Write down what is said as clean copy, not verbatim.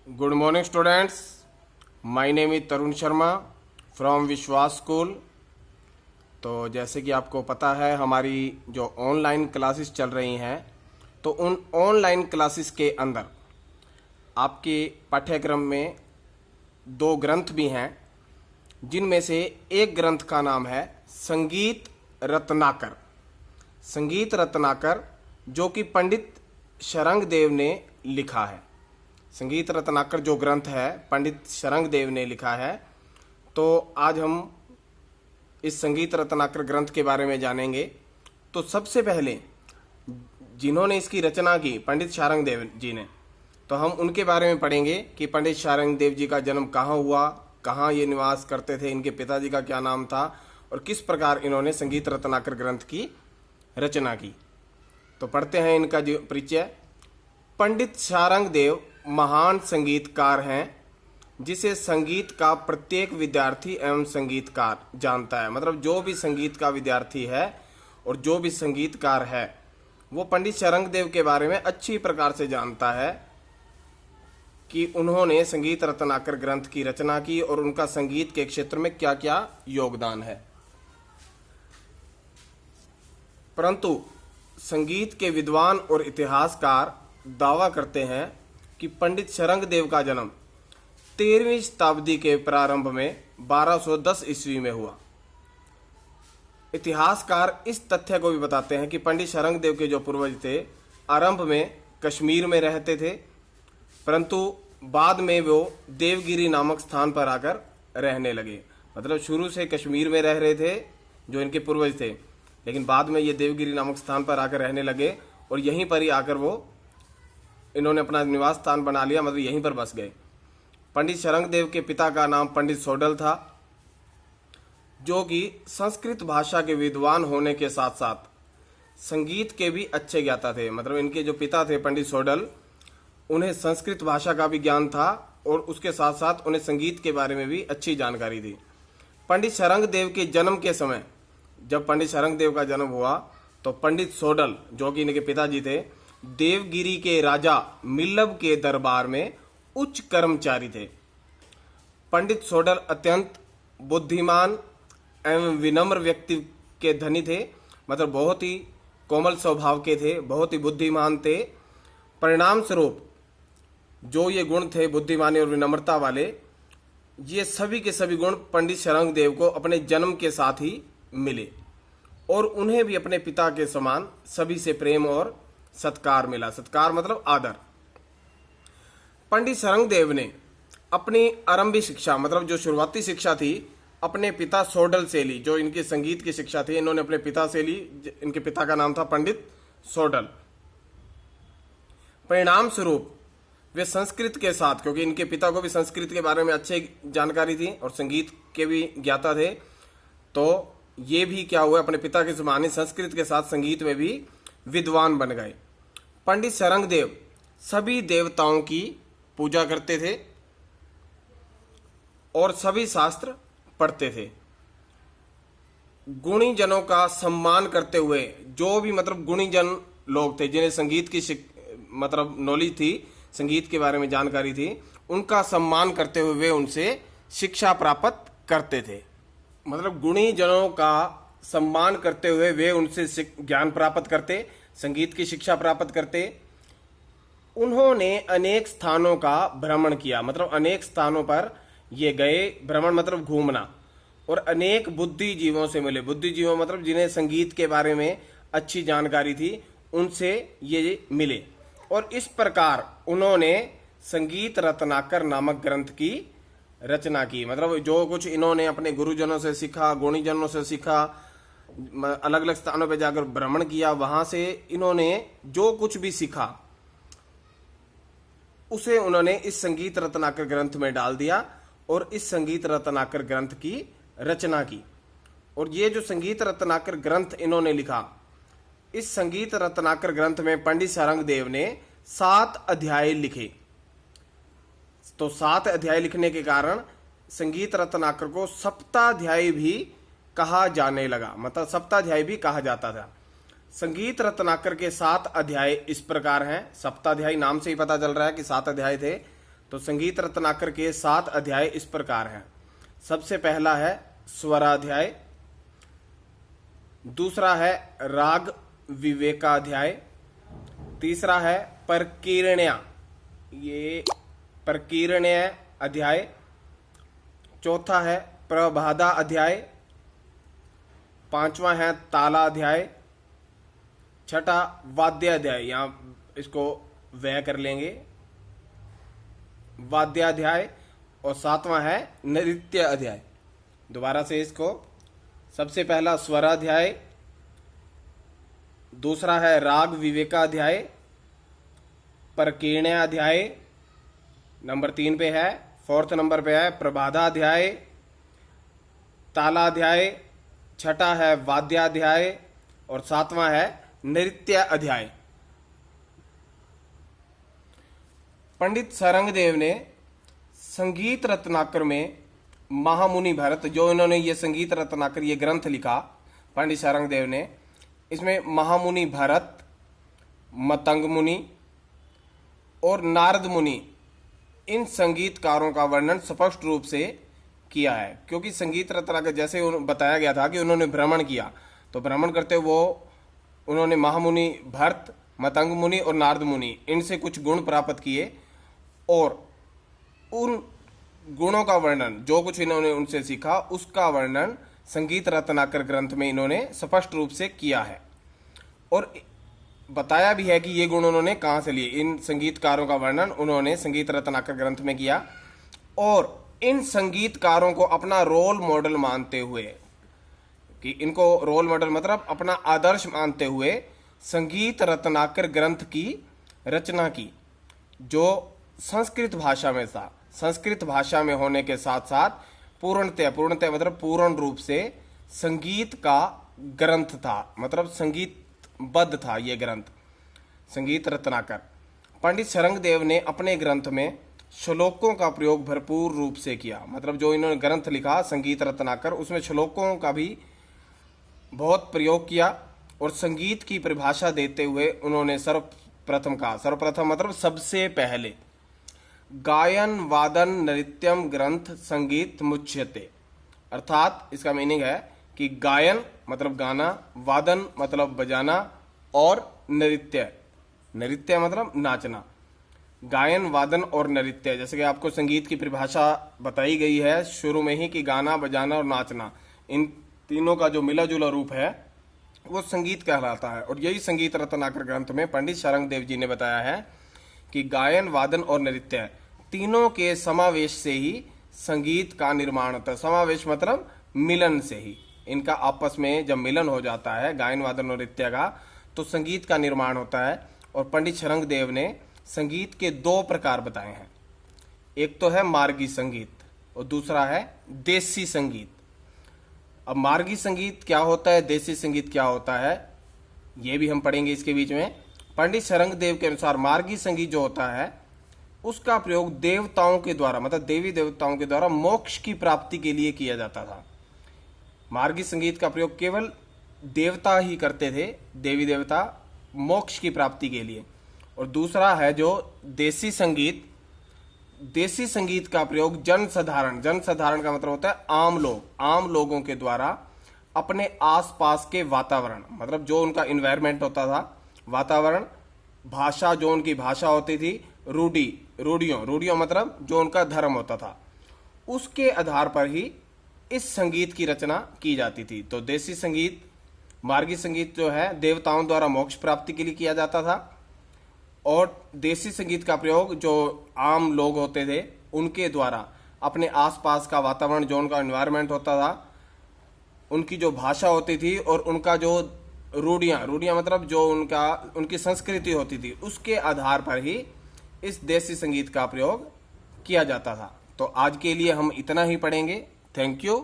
Good morning students, my name is Tarun Sharma from विश्वास school. तो जैसे कि आपको पता है हमारी जो ऑनलाइन क्लासेस चल रही हैं, तो उन ऑनलाइन क्लासेस के अंदर आपके पाठ्यक्रम में दो ग्रंथ भी हैं, जिनमें से एक ग्रंथ का नाम है संगीत रत्नाकर। संगीत रत्नाकर जो कि पंडित शरंग देव ने लिखा है। संगीत रत्नाकर जो ग्रंथ है पंडित शरंग देव ने लिखा है। तो आज हम इस संगीत रत्नाकर ग्रंथ के बारे में जानेंगे। तो सबसे पहले जिन्होंने इसकी रचना की पंडित शरंग देव जी ने, तो हम उनके बारे में पढ़ेंगे कि पंडित शरंग देव जी का जन्म कहाँ हुआ, कहाँ ये निवास करते थे, इनके पिताजी का क्या नाम था और किस प्रकार इन्होंने संगीत रत्नाकर ग्रंथ की रचना की। तो पढ़ते हैं इनका जो परिचय। पंडित शरंग देव महान संगीतकार हैं, जिसे संगीत का प्रत्येक विद्यार्थी एवं संगीतकार जानता है। मतलब जो भी संगीत का विद्यार्थी है और जो भी संगीतकार है वो पंडित शरंग देव के बारे में अच्छी प्रकार से जानता है कि उन्होंने संगीत रत्नाकर ग्रंथ की रचना की और उनका संगीत के क्षेत्र में क्या क्या योगदान है। परंतु संगीत के विद्वान और इतिहासकार दावा करते हैं कि पंडित शरंग देव का जन्म 13वीं शताब्दी के प्रारंभ में 1210 ईस्वी में हुआ। इतिहासकार इस तथ्य को भी बताते हैं कि पंडित शरंग देव के जो पूर्वज थे आरंभ में कश्मीर में रहते थे, परंतु बाद में वो देवगिरी नामक स्थान पर आकर रहने लगे। मतलब शुरू से कश्मीर में रह रहे थे जो इनके पूर्वज थे, लेकिन बाद में ये देवगिरी नामक स्थान पर आकर रहने लगे और यहीं पर ही आकर वो इन्होंने अपना निवास स्थान बना लिया, मतलब यहीं पर बस गए। पंडित शरंग देव के पिता का नाम पंडित सोडल था, जो कि संस्कृत भाषा के विद्वान होने के साथ साथ संगीत के भी अच्छे ज्ञाता थे। मतलब इनके जो पिता थे पंडित सोडल, उन्हें संस्कृत भाषा का भी ज्ञान था और उसके साथ साथ उन्हें संगीत के बारे में भी अच्छी जानकारी थी। पंडित शरंग देव के जन्म के समय, जब पंडित शरंग देव का जन्म हुआ, तो पंडित सोडल जो कि इनके पिताजी थे देवगिरी के राजा मिल्लब के दरबार में उच्च कर्मचारी थे। पंडित सोडल अत्यंत बुद्धिमान एवं विनम्र व्यक्ति के धनी थे। मतलब बहुत ही कोमल स्वभाव के थे, बहुत ही बुद्धिमान थे। परिणाम स्वरूप जो ये गुण थे बुद्धिमानी और विनम्रता वाले, ये सभी के सभी गुण पंडित शरंग देव को अपने जन्म के साथ ही मिले और उन्हें भी अपने पिता के समान सभी से प्रेम और सत्कार मिला। सत्कार मतलब आदर। पंडित शरंग देव ने अपनी आरंभिक शिक्षा, मतलब जो शुरुआती शिक्षा थी, अपने पिता सोडल से ली। जो इनकी संगीत की शिक्षा थी इन्होंने अपने पिता से ली। इनके पिता का नाम था पंडित सोडल। परिणाम स्वरूप वे संस्कृत के साथ, क्योंकि इनके पिता को भी संस्कृत के बारे में अच्छी जानकारी थी और संगीत के भी ज्ञाता थे, तो ये भी क्या हुआ, अपने पिता के समान ही संस्कृत के साथ संगीत में भी विद्वान बन गए। पंडित शरंग देव सभी देवताओं की पूजा करते थे और सभी शास्त्र पढ़ते थे। गुणी जनों का सम्मान करते हुए, जो भी मतलब गुणी जन लोग थे जिन्हें संगीत की मतलब नॉलेज थी, संगीत के बारे में जानकारी थी, उनका सम्मान करते हुए वे उनसे शिक्षा प्राप्त करते थे। मतलब गुणी जनों का सम्मान करते हुए वे उनसे ज्ञान प्राप्त करते, संगीत की शिक्षा प्राप्त करते। उन्होंने अनेक स्थानों का भ्रमण किया। मतलब अनेक स्थानों पर ये गए। भ्रमण मतलब घूमना। और अनेक बुद्धिजीवों से मिले। बुद्धिजीवों मतलब जिन्हें संगीत के बारे में अच्छी जानकारी थी, उनसे ये मिले और इस प्रकार उन्होंने संगीत रत्नाकर नामक ग्रंथ की रचना की। मतलब जो कुछ इन्होंने अपने गुरुजनों से सीखा, गुणीजनों से सीखा, अलग अलग स्थानों पर जाकर भ्रमण किया, वहां से इन्होंने जो कुछ भी सीखा उसे उन्होंने इस संगीत रत्नाकर ग्रंथ में डाल दिया और इस संगीत रत्नाकर ग्रंथ की रचना की। और ये जो संगीत रत्नाकर ग्रंथ इन्होंने लिखा, इस संगीत रत्नाकर ग्रंथ में पंडित शरंग देव ने 7 अध्याय लिखे। तो 7 अध्याय लिखने के कारण संगीत रत्नाकर को सप्ताध्यायी भी कहा जाने लगा। मतलब सप्ताध्यायी भी कहा जाता था। संगीत रत्नाकर के 7 अध्याय इस प्रकार हैं। सप्ताध्यायी नाम से ही पता चल रहा है कि 7 अध्याय थे। तो संगीत रत्नाकर के 7 अध्याय इस प्रकार हैं। सबसे पहला है स्वराध्याय, दूसरा है राग विवेकाध्याय, तीसरा है प्रकीर्ण्या, ये प्रकीर्ण्य अध्याय, चौथा है प्रभादा अध्याय, पांचवा है तालाध्याय, छठा वाद्याध्याय, यहां इसको व्यय कर लेंगे, वाद्याध्याय, और सातवां है नृत्य अध्याय। दोबारा से इसको, सबसे पहला स्वराध्याय, दूसरा है राग विवेकाध्याय, प्रकीर्ण्याध्याय, नंबर 3 पे है, 4th नंबर पे है प्रभादाध्याय, तालाध्याय, छठा है वाद्याध्याय, और 7वां है नृत्य अध्याय। पंडित सारंगदेव ने संगीत रत्नाकर में महामुनि भरत, जो इन्होंने ये संगीत रत्नाकर ये ग्रंथ लिखा पंडित सारंगदेव ने, इसमें महामुनि भरत, मतंग मुनि और नारद मुनि, इन संगीतकारों का वर्णन स्पष्ट रूप से किया है। क्योंकि संगीत रत्नाकर जैसे बताया गया था कि उन्होंने भ्रमण किया, तो भ्रमण करते वो उन्होंने महामुनि भरत, मतंग मुनि और नारद मुनि, इनसे कुछ गुण प्राप्त किए, और उन गुणों का वर्णन, जो कुछ इन्होंने उनसे सीखा, उसका वर्णन संगीत रत्नाकर ग्रंथ में इन्होंने स्पष्ट रूप से किया है। और बताया भी है कि ये गुण उन्होंने कहाँ से लिए। इन संगीतकारों का वर्णन उन्होंने संगीत रत्नाकर ग्रंथ में किया, और इन संगीतकारों को अपना रोल मॉडल मानते हुए, कि इनको रोल मॉडल मतलब अपना आदर्श मानते हुए, संगीत रत्नाकर ग्रंथ की रचना की, जो संस्कृत भाषा में था। संस्कृत भाषा में होने के साथ साथ पूर्णतः मतलब पूर्ण रूप से संगीत का ग्रंथ था, मतलब संगीतबद्ध था ये ग्रंथ संगीत रत्नाकर। पंडित सारंगदेव ने अपने ग्रंथ में श्लोकों का प्रयोग भरपूर रूप से किया, मतलब जो इन्होंने ग्रंथ लिखा संगीत रत्नाकर, उसमें श्लोकों का भी बहुत प्रयोग किया, और संगीत की परिभाषा देते हुए उन्होंने सर्वप्रथम मतलब सबसे पहले, गायन वादन नृत्यम ग्रंथ संगीत मुच्यते, अर्थात इसका मीनिंग है कि गायन मतलब गाना, वादन मतलब बजाना, और नृत्य मतलब नाचना। गायन, वादन और नृत्य, जैसे कि आपको संगीत की परिभाषा बताई गई है शुरू में ही कि गाना, बजाना और नाचना, इन तीनों का जो मिला जुला रूप है वो संगीत कहलाता है। और यही संगीत रत्नाकर ग्रंथ में पंडित सारंगदेव जी ने बताया है कि गायन, वादन और नृत्य तीनों के समावेश से ही संगीत का निर्माण होता है। समावेश मतलब मिलन से ही, इनका आपस में जब मिलन हो जाता है गायन, वादन और नृत्य का, तो संगीत का निर्माण होता है। और पंडित सारंगदेव ने संगीत के 2 प्रकार बताए हैं, एक तो है मार्गी संगीत और दूसरा है देसी संगीत। अब मार्गी संगीत क्या होता है, देसी संगीत क्या होता है, ये भी हम पढ़ेंगे इसके बीच में। पंडित सारंगदेव के अनुसार मार्गी संगीत जो होता है उसका प्रयोग देवताओं के द्वारा, मतलब देवी देवताओं के द्वारा मोक्ष की प्राप्ति के लिए किया जाता था। मार्गी संगीत का प्रयोग केवल देवता ही करते थे, देवी देवता, मोक्ष की प्राप्ति के लिए। और दूसरा है जो देसी संगीत, देसी संगीत का प्रयोग जनसाधारण का मतलब होता है आम लोगों के द्वारा अपने आसपास के वातावरण, मतलब जो उनका इन्वायरमेंट होता था, वातावरण, भाषा, जो उनकी भाषा होती थी, रूढ़ियों मतलब जो उनका धर्म होता था, उसके आधार पर ही इस संगीत की रचना की जाती थी। तो देसी संगीत, मार्गी संगीत जो है देवताओं द्वारा मोक्ष प्राप्ति के लिए किया जाता था, और देसी संगीत का प्रयोग जो आम लोग होते थे उनके द्वारा अपने आसपास का वातावरण, जो उनका एनवायरनमेंट होता था, उनकी जो भाषा होती थी और उनका जो रूढ़ियां मतलब जो उनकी संस्कृति होती थी, उसके आधार पर ही इस देसी संगीत का प्रयोग किया जाता था। तो आज के लिए हम इतना ही पढ़ेंगे। Thank you.